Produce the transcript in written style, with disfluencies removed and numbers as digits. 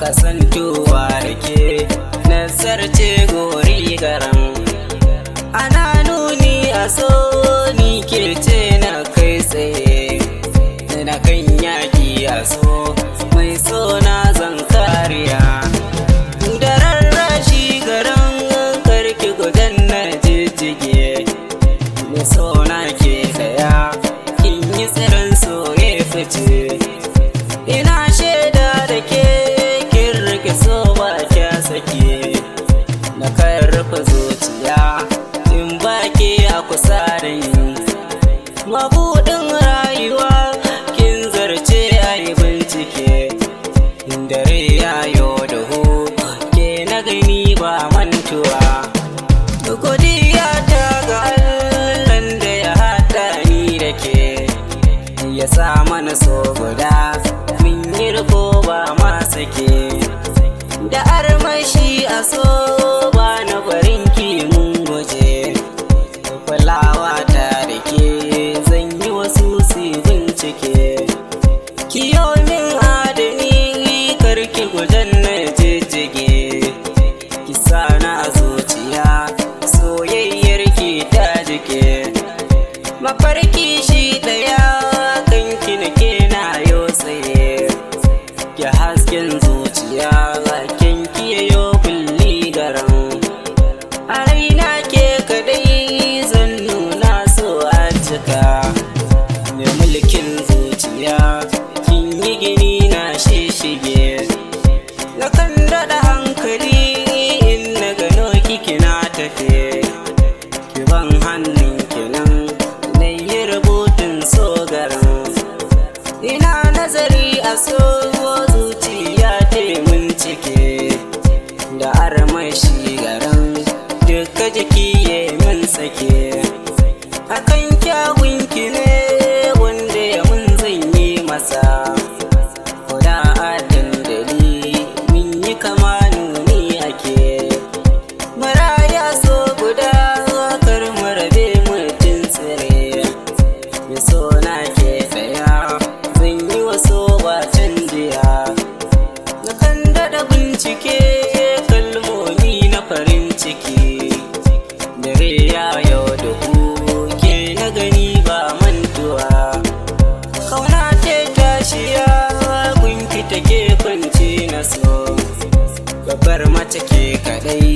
kasantuwa da ke nazarce gori garan ana nuni a so ni ke ce na kai tsaye na kan yaki a so mai so na zan kariya da rarrashi garan karki gudan na jijjige mai so na ke daya kin yi tsirin so ya fice ina shaida da ke so ba kya sake na kan rufe zuciya in ba ke a kusa da ni mabuɗin rayuwa kin zarce a yi bincike dare ya yo duhu ke na gani ba mantuwa godiya ta ga Allahn da ya haɗa ni da ke ya sa mana so guda min yi rufo ba ma sake da armashi a so ba na barin ki mun guje kulawa ta da ke zan yi wasu su bincike kiyo min adani karki gujen na jijjige ki sana a zuciya soyayyar ki ta jike mafarki shi daya kanki nake na yo tsaye ki hasken zuciya ne mulkin zuciya kin yi gini na shishige na kan daɗa hankali in na gano kiki na tafe ki ban hannun kinan na yi rubutun so garan ina nazari a so zuciya ta mun cike da armashi garan duka jiki ya min sake akan kyawun ki ne wanda ya mun zan yi masa kuda a dandali min yi kama nuni ake maraya so guda kar marabe mutum tsire mai so na ke tsaya zan yi waso ba canjiya na kan daɗa bincike kalmomi na farin ciki dare ya yau da ku na gani ba mantuwa kauna ce tashiya gunki take kwance na so babbar mace ke kadai